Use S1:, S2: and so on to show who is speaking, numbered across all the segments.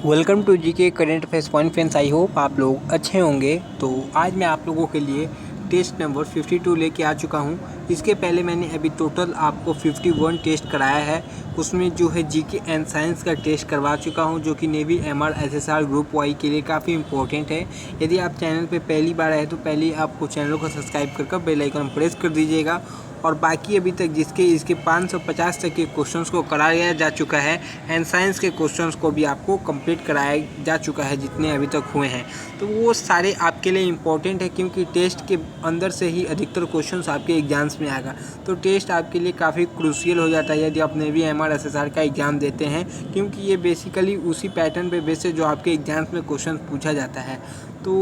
S1: Welcome to जी के current affairs point friends. I hope आप लोग अच्छे होंगे। तो आज मैं आप लोगों के लिए टेस्ट नंबर 52 लेके आ चुका हूँ। इसके पहले मैंने अभी टोटल आपको 51 टेस्ट कराया है। उसमें जो है जीके एंड साइंस का टेस्ट करवा चुका हूँ, जो कि navy MR SSR group Y के लिए काफ़ी इंपॉर्टेंट है। यदि आप चैनल पे पहली बार आए तो पहले आपको चैनल को सब्सक्राइब कर बेल आइकन प्रेस कर दीजिएगा। और बाकी अभी तक जिसके इसके 550 तक के क्वेश्चंस को कराया जा चुका है एंड साइंस के क्वेश्चंस को भी आपको कंप्लीट कराया जा चुका है, जितने अभी तक हुए हैं। तो वो सारे आपके लिए इम्पोर्टेंट है, क्योंकि टेस्ट के अंदर से ही अधिकतर क्वेश्चंस आपके एग्जाम्स में आएगा। तो टेस्ट आपके लिए काफ़ी क्रूशियल हो जाता है यदि आप नेवी एमआर एसएसआर का एग्ज़ाम देते हैं, क्योंकि ये बेसिकली उसी पैटर्न पे बेस है जो आपके एग्जाम्स में क्वेश्चन पूछा जाता है। तो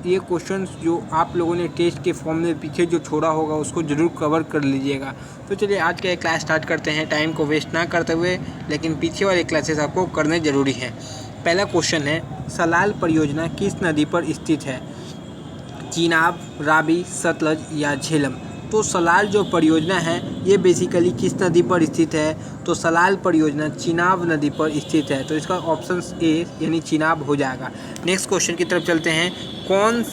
S1: ये क्वेश्चंस जो आप लोगों ने टेस्ट के फॉर्म में पीछे जो छोड़ा होगा उसको ज़रूर कवर कर लीजिएगा। तो चलिए आज का क्लास स्टार्ट करते हैं, टाइम को वेस्ट ना करते हुए, लेकिन पीछे वाले क्लासेस आपको करने ज़रूरी हैं। पहला क्वेश्चन है, सलाल परियोजना किस नदी पर स्थित है? चीनाब, रावी, सतलज या झेलम? तो सलाल जो परियोजना है ये बेसिकली किस नदी पर स्थित है? तो सलाल परियोजना चिनाब नदी पर स्थित है। तो इसका ऑप्शन ए यानी चिनाब हो जाएगा। नेक्स्ट क्वेश्चन की तरफ चलते हैं। कौन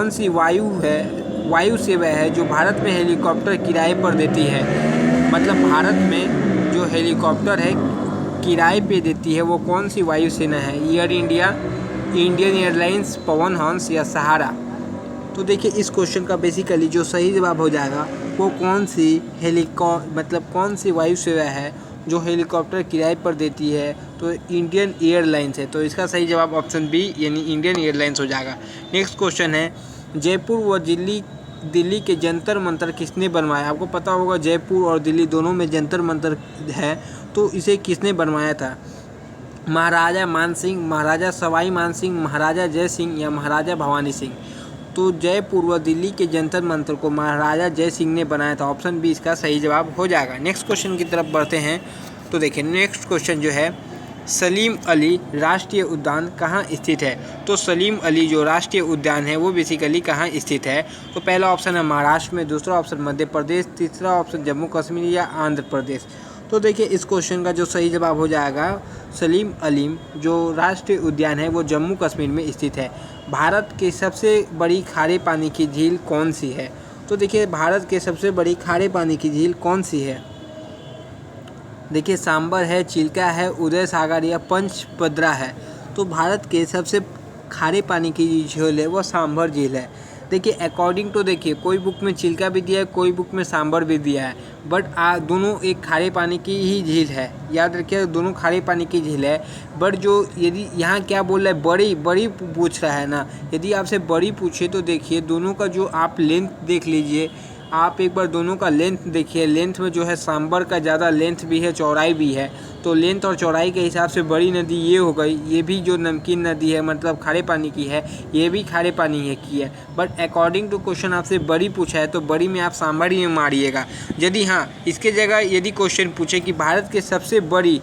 S1: सी वायु सेवा है जो भारत में हेलीकॉप्टर किराए पर देती है? मतलब भारत में जो हेलीकॉप्टर है किराए पे देती है वो कौन सी वायु सेना है? Air India, Indian airlines, Pawan Hans या सहारा? तो देखिए इस क्वेश्चन का बेसिकली जो सही जवाब हो जाएगा वो कौन सी वायु सेवा है जो हेलीकॉप्टर किराए पर देती है? तो इंडियन एयरलाइंस है। तो इसका सही जवाब ऑप्शन बी यानी इंडियन एयरलाइंस हो जाएगा। नेक्स्ट क्वेश्चन है, जयपुर व दिल्ली के जंतर मंतर किसने बनवाया? आपको पता होगा जयपुर और दिल्ली दोनों में जंतर मंतर है, तो इसे किसने बनवाया था? महाराजा मानसिंह, महाराजा सवाई मानसिंह, महाराजा जय सिंह या महाराजा भवानी सिंह? तो जयपुर व दिल्ली के जंतर मंतर को महाराजा जय सिंह ने बनाया था। ऑप्शन बी इसका सही जवाब हो जाएगा। नेक्स्ट क्वेश्चन की तरफ बढ़ते हैं। तो देखिए नेक्स्ट क्वेश्चन जो है, सलीम अली राष्ट्रीय उद्यान कहाँ स्थित है? तो सलीम अली जो राष्ट्रीय उद्यान है वो बेसिकली कहाँ स्थित है? तो पहला ऑप्शन है महाराष्ट्र में, दूसरा ऑप्शन मध्य प्रदेश, तीसरा ऑप्शन जम्मू कश्मीर या आंध्र प्रदेश? तो देखिए इस क्वेश्चन का जो सही जवाब हो जाएगा, सलीम अलीम जो राष्ट्रीय उद्यान है वो जम्मू कश्मीर में स्थित है। भारत की सबसे बड़ी खारे पानी की झील कौन सी है? तो देखिए भारत के सबसे बड़ी खारे पानी की झील कौन सी है? देखिए सांबर है, चिल्का है, उदय सागर या पंचपद्रा है? तो भारत के सबसे खारे पानी की झील है वो सांबर झील है। देखिए अकॉर्डिंग टू देखिए कोई बुक में चिल्का भी दिया है, कोई बुक में सांबर भी दिया है, बट दोनों एक खारे पानी की ही झील है। याद रखिए दोनों खारे पानी की झील है। बट जो यदि यहाँ क्या बोल रहा है, बड़ी पूछ रहा है ना, यदि आपसे बड़ी पूछे तो देखिए दोनों का जो आप लेंथ देख लीजिए, आप एक बार दोनों का लेंथ देखिए। लेंथ में जो है सांबर का ज़्यादा लेंथ भी है, चौड़ाई भी है। तो लेंथ और चौड़ाई के हिसाब से बड़ी नदी ये हो गई। ये भी जो नमकीन नदी है मतलब खारे पानी की है, ये भी खारे पानी है की है। बट अकॉर्डिंग टू क्वेश्चन आपसे बड़ी पूछा है तो बड़ी में आप सांबर ही में मारिएगा। यदि हाँ इसके जगह यदि क्वेश्चन पूछे कि भारत के सबसे बड़ी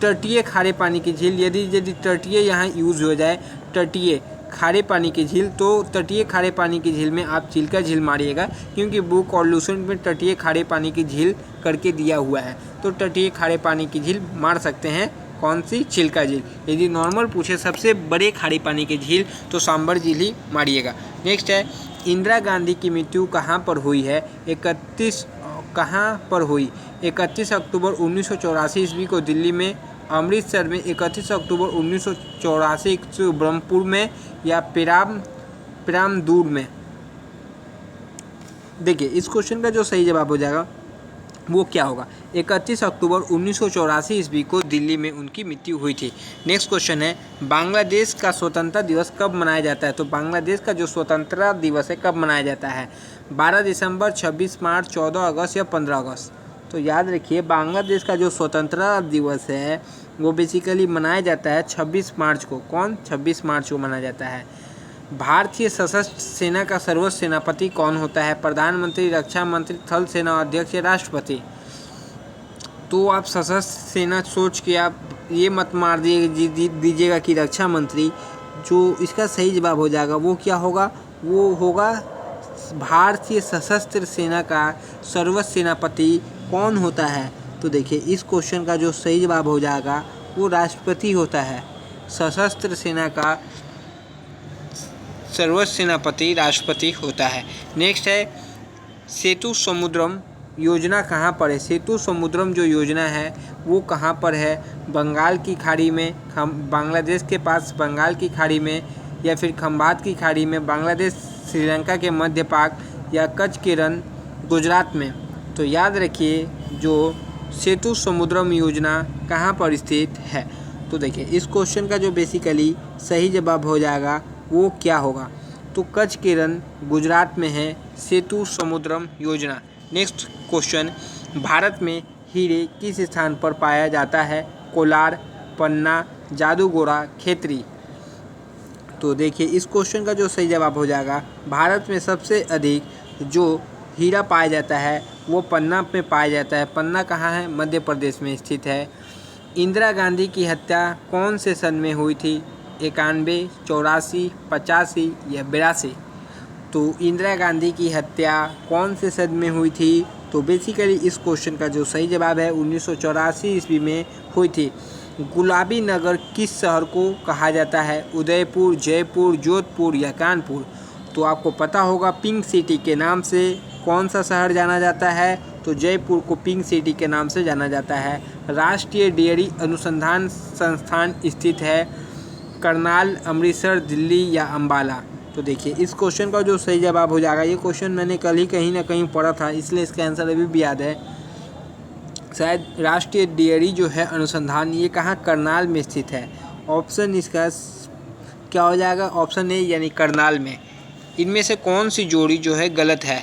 S1: तटीय खारे पानी की झील, यदि तटीय यहाँ यूज़ हो जाए, तटीय खारे पानी की झील, तो तटीय खारे पानी की झील में आप चिल्का झील मारिएगा, क्योंकि बुक और लूसेंट में तटीय खारे पानी की झील करके दिया हुआ है। तो तटीय खारे पानी की झील मार सकते हैं, कौन सी? चिल्का झील। यदि नॉर्मल पूछे सबसे बड़े खारे पानी की झील तो सांबर झील ही मारिएगा। नेक्स्ट है, इंदिरा गांधी की मृत्यु कहाँ पर हुई है? 31 अक्टूबर 1984 ईस्वी को दिल्ली में, अमृतसर में 31 अक्टूबर 1984 को ब्रह्मपुर में या पेरामदूर में? देखिए इस क्वेश्चन का जो सही जवाब हो जाएगा वो क्या होगा? 31 अक्टूबर 1984 ईस्वी को दिल्ली में उनकी मृत्यु हुई थी। नेक्स्ट क्वेश्चन है, बांग्लादेश का स्वतंत्रता दिवस कब मनाया जाता है? तो बांग्लादेश का जो स्वतंत्रता दिवस है कब मनाया जाता है? 12 दिसंबर, 26 मार्च, 14 अगस्त या 15 अगस्त? तो याद रखिए बांग्लादेश का जो स्वतंत्रता दिवस है वो बेसिकली मनाया जाता है 26 मार्च को। कौन? 26 मार्च को मनाया जाता है। भारतीय सशस्त्र सेना का सर्वोच्च सेनापति कौन होता है? प्रधानमंत्री, रक्षा मंत्री, थल सेना अध्यक्ष या राष्ट्रपति? तो आप सशस्त्र सेना सोच के आप ये मत मार दीजिएगा कि रक्षा मंत्री। जो इसका सही जवाब हो जाएगा वो क्या होगा? वो होगा भारतीय सशस्त्र सेना का सर्वोच्च सेनापति कौन होता है? तो देखिए इस क्वेश्चन का जो सही जवाब हो जाएगा वो राष्ट्रपति होता है। सशस्त्र सेना का सर्वोच्च सेनापति राष्ट्रपति होता है। नेक्स्ट है सेतु समुद्रम योजना कहाँ पर है। सेतु समुद्रम जो योजना है वो कहाँ पर है। बंगाल की खाड़ी में, बांग्लादेश के पास बंगाल की खाड़ी में, या फिर खंबात की खाड़ी में, बांग्लादेश श्रीलंका के मध्य पाक, या कच्छ के रण गुजरात में। तो याद रखिए जो सेतु समुद्रम योजना कहाँ पर स्थित है। तो देखिए इस क्वेश्चन का जो बेसिकली सही जवाब हो जाएगा वो क्या होगा। तो कच्छ के रण गुजरात में है सेतु समुद्रम योजना। नेक्स्ट क्वेश्चन, भारत में हीरे किस स्थान पर पाया जाता है। कोलार, पन्ना, जादूगोड़ा, खेतरी। तो देखिए इस क्वेश्चन का जो सही जवाब हो जाएगा, भारत में सबसे अधिक जो हीरा पाया जाता है वो पन्ना में पाया जाता है। पन्ना कहाँ है, मध्य प्रदेश में स्थित है। इंदिरा गांधी की हत्या कौन से सन में हुई थी। 91, 84, 85 या 82। तो इंदिरा गांधी की हत्या कौन से सन में हुई थी। तो बेसिकली इस क्वेश्चन का जो सही जवाब है 1984 ईस्वी में हुई थी। गुलाबी नगर किस शहर को कहा जाता है। उदयपुर, जयपुर, जोधपुर या कानपुर। तो आपको पता होगा पिंक सिटी के नाम से कौन सा शहर जाना जाता है। तो जयपुर को पिंक सिटी के नाम से जाना जाता है। राष्ट्रीय डेयरी अनुसंधान संस्थान स्थित है करनाल, अमृतसर, दिल्ली या अम्बाला। तो देखिए इस क्वेश्चन का जो सही जवाब हो जाएगा, ये क्वेश्चन मैंने कल ही कहीं ना कहीं पढ़ा था इसलिए इसका आंसर अभी भी याद है। शायद राष्ट्रीय डेयरी जो है अनुसंधान ये कहाँ, करनाल में स्थित है। ऑप्शन इसका क्या हो जाएगा, ऑप्शन ए यानी करनाल में। इनमें से कौन सी जोड़ी जो है गलत है।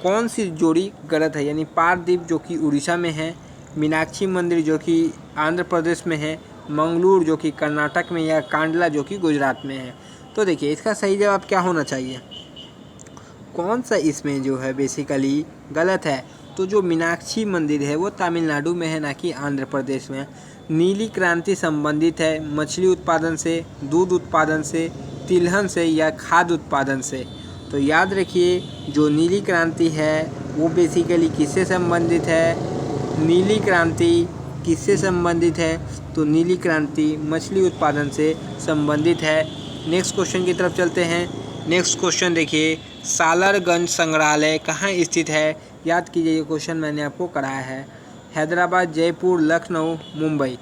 S1: कौन सी जोड़ी गलत है, यानी पारदीप जो कि उड़ीसा में है, मीनाक्षी मंदिर जो कि आंध्र प्रदेश में है, मंगलूर जो कि कर्नाटक में, या कांडला जो कि गुजरात में है। तो देखिए इसका सही जवाब क्या होना चाहिए, कौन सा इसमें जो है बेसिकली गलत है। तो जो मीनाक्षी मंदिर है वो तमिलनाडु में है, ना कि आंध्र प्रदेश में। नीली क्रांति संबंधित है मछली उत्पादन से, दूध उत्पादन से, तिलहन से या खाद्य उत्पादन से। तो याद रखिए जो नीली क्रांति है वो बेसिकली किससे संबंधित है। नीली क्रांति किससे संबंधित है। तो नीली क्रांति मछली उत्पादन से संबंधित है। नेक्स्ट क्वेश्चन की तरफ चलते हैं। नेक्स्ट क्वेश्चन देखिए, सालारगंज संग्रहालय कहाँ स्थित है। याद कीजिए ये क्वेश्चन मैंने आपको कराया है। हैदराबाद, जयपुर, लखनऊ, मुंबई।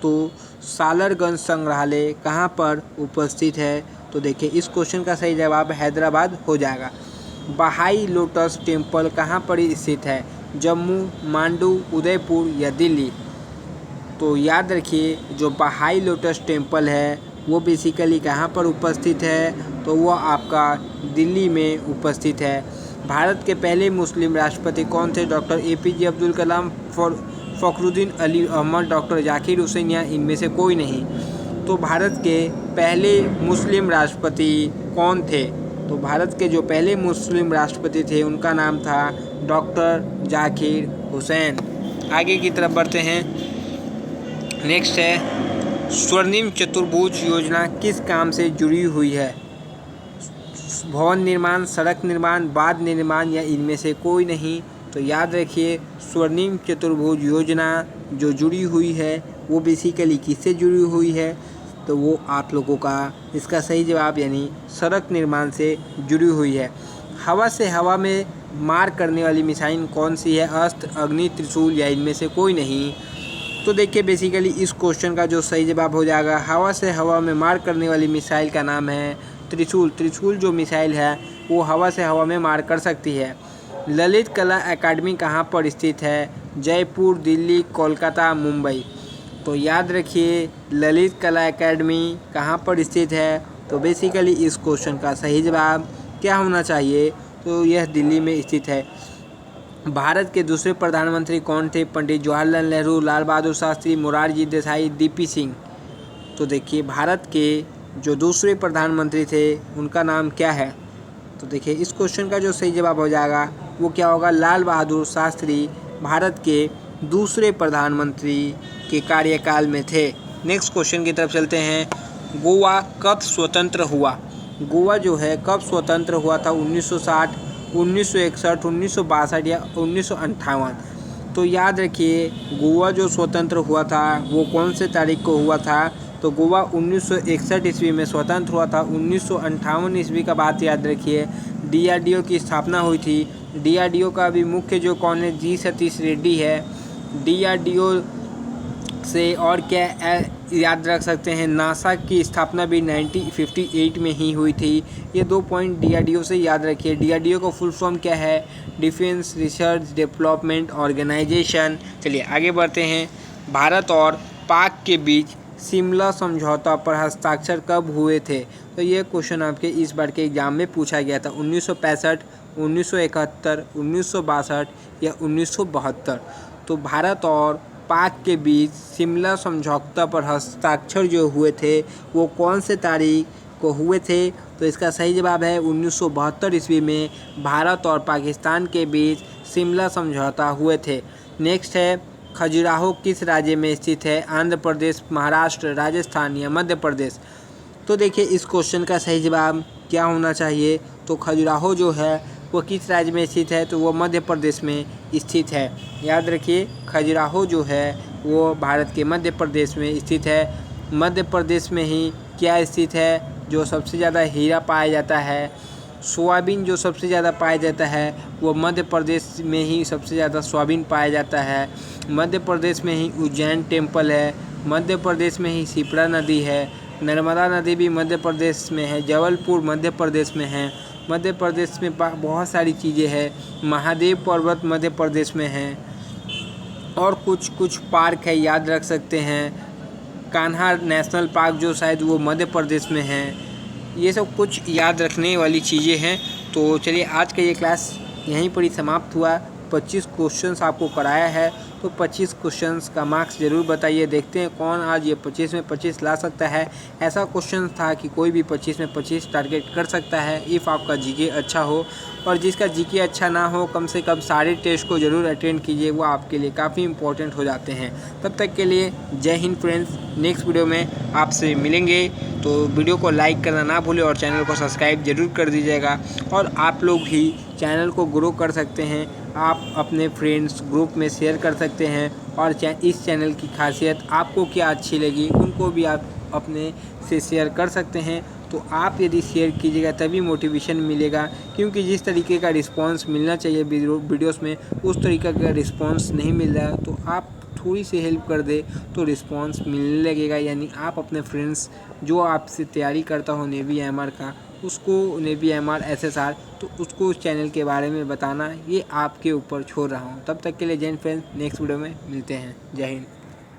S1: तो सालारगंज संग्रहालय कहाँ पर उपस्थित है। तो देखिए इस क्वेश्चन का सही जवाब हैदराबाद हो जाएगा। बहाई लोटस टेम्पल कहाँ पर स्थित है। जम्मू, मांडू, उदयपुर या दिल्ली। तो याद रखिए जो बहाई लोटस टेम्पल है वो बेसिकली कहाँ पर उपस्थित है। तो वो आपका दिल्ली में उपस्थित है। भारत के पहले मुस्लिम राष्ट्रपति कौन थे। Doctor APJ Abdul Kalam, Fakhruddin Ali Ahmad, doctor Zakir Hussain या इनमें से कोई नहीं। तो भारत के पहले मुस्लिम राष्ट्रपति कौन थे। तो भारत के जो पहले मुस्लिम राष्ट्रपति थे उनका नाम था डॉक्टर जाकिर हुसैन। आगे की तरफ बढ़ते हैं। नेक्स्ट है स्वर्णिम चतुर्भुज योजना किस काम से जुड़ी हुई है। भवन निर्माण, सड़क निर्माण, बांध निर्माण या इनमें से कोई नहीं। तो याद रखिए स्वर्णिम चतुर्भुज योजना जो जुड़ी हुई है वो बेसिकली किससे जुड़ी हुई है। तो वो आप लोगों का इसका सही जवाब यानी सड़क निर्माण से जुड़ी हुई है। हवा से हवा में मार करने वाली मिसाइल कौन सी है। अस्त्र, अग्नि, त्रिशूल या इनमें से कोई नहीं। तो देखिए बेसिकली इस क्वेश्चन का जो सही जवाब हो जाएगा, हवा से हवा में मार करने वाली मिसाइल का नाम है त्रिशूल। त्रिशूल जो मिसाइल है वो हवा से हवा में मार कर सकती है। ललित कला एकेडमी कहाँ पर स्थित है। जयपुर, दिल्ली, कोलकाता, मुंबई। तो याद रखिए ललित कला एकेडमी कहाँ पर स्थित है। तो बेसिकली इस क्वेश्चन का सही जवाब क्या होना चाहिए। तो यह दिल्ली में स्थित है। भारत के दूसरे प्रधानमंत्री कौन थे। पंडित जवाहरलाल नेहरू, लाल बहादुर शास्त्री, मोरारजी देसाई, DP सिंह। तो देखिए भारत के जो दूसरे प्रधानमंत्री थे उनका नाम क्या है। तो देखिए इस क्वेश्चन का जो सही जवाब हो जाएगा वो क्या होगा, लाल बहादुर शास्त्री भारत के दूसरे प्रधानमंत्री के कार्यकाल में थे। नेक्स्ट क्वेश्चन की तरफ चलते हैं। गोवा कब स्वतंत्र हुआ। गोवा जो है कब स्वतंत्र हुआ था। 1960, 1961, 1962 या 1958। तो याद रखिए गोवा जो स्वतंत्र हुआ था वो कौन से तारीख को हुआ था, तो गोवा 1961 ईस्वी में स्वतंत्र हुआ था। 1958 ईस्वी का बात याद रखिए, DRDO की स्थापना हुई थी। DRDO का भी मुख्य जो कौन है, जी सतीश रेड्डी है। DRDO से और क्या याद रख सकते हैं, नासा की स्थापना भी 1958 में ही हुई थी। ये 2 पॉइंट DRDO से याद रखिए। DRDO का फुल फॉर्म क्या है, डिफेंस रिसर्च डेवलपमेंट ऑर्गेनाइजेशन। चलिए आगे बढ़ते हैं। भारत और पाक के बीच शिमला समझौता पर हस्ताक्षर कब हुए थे, तो ये क्वेश्चन आपके इस बार के एग्जाम में पूछा गया था। 1965, 1971, 1962 या 1972। तो भारत और पाक के बीच शिमला समझौता पर हस्ताक्षर जो हुए थे वो कौन से तारीख को हुए थे, तो इसका सही जवाब है 1972 ईस्वी में भारत और पाकिस्तान के बीच शिमला समझौता हुए थे। नेक्स्ट है, खजुराहो किस राज्य में स्थित है, आंध्र प्रदेश, महाराष्ट्र, राजस्थान या मध्य प्रदेश। तो देखिए इस क्वेश्चन का सही जवाब क्या होना चाहिए, तो खजुराहो जो है वो किस राज्य में स्थित है, तो वो मध्य प्रदेश में स्थित है। याद रखिए खजुराहो जो है वो भारत के मध्य प्रदेश में स्थित है। मध्य प्रदेश में ही क्या स्थित है, जो सबसे ज़्यादा हीरा पाया जाता है, सोयाबीन जो सबसे ज़्यादा पाया जाता है वो मध्य प्रदेश में ही सबसे ज़्यादा सोयाबीन पाया जाता है। मध्य प्रदेश में ही उज्जैन टेम्पल है, मध्य प्रदेश में ही शिप्रा नदी है, नर्मदा नदी भी मध्य प्रदेश में है, जबलपुर मध्य प्रदेश में है। मध्य प्रदेश में बहुत सारी चीज़ें हैं, महादेव पर्वत मध्य प्रदेश में है, और कुछ पार्क है याद रख सकते हैं। कान्हा नेशनल पार्क जो शायद वो मध्य प्रदेश में है। ये सब कुछ याद रखने वाली चीज़ें हैं। तो चलिए आज का ये क्लास यहीं पर ही समाप्त हुआ। 25 क्वेश्चंस आपको कराया है, तो 25 क्वेश्चंस का मार्क्स ज़रूर बताइए। देखते हैं कौन आज ये 25 में 25 ला सकता है। ऐसा क्वेश्चन था कि कोई भी 25 में 25 टारगेट कर सकता है इफ़ आपका जीके अच्छा हो, और जिसका जीके अच्छा ना हो कम से कम सारे टेस्ट को ज़रूर अटेंड कीजिए, वो आपके लिए काफ़ी इंपॉर्टेंट हो जाते हैं। तब तक के लिए जय हिंद फ्रेंड्स। नेक्स्ट वीडियो में आपसे मिलेंगे, तो वीडियो को लाइक करना ना भूलें और चैनल को सब्सक्राइब जरूर कर दीजिएगा। और आप लोग भी चैनल को ग्रो कर सकते हैं, आप अपने फ्रेंड्स ग्रुप में शेयर कर सकते हैं। और इस चैनल की खासियत आपको क्या अच्छी लगी उनको भी आप अपने से शेयर कर सकते हैं। तो आप यदि शेयर कीजिएगा तभी मोटिवेशन मिलेगा, क्योंकि जिस तरीके का रिस्पांस मिलना चाहिए वीडियोस में उस तरीके का रिस्पांस नहीं मिल रहा है। तो आप थोड़ी सी हेल्प कर दे तो रिस्पांस मिलने लगेगा। यानी आप अपने फ्रेंड्स जो आपसे तैयारी करता हो नेवी एमआर का, उसको नेवी एमआर SSR, तो उसको उस चैनल के बारे में बताना, ये आपके ऊपर छोड़ रहा हूँ। तब तक के लिए जय हिंद फ्रेंड्स। नेक्स्ट वीडियो में मिलते हैं। जय हिंद।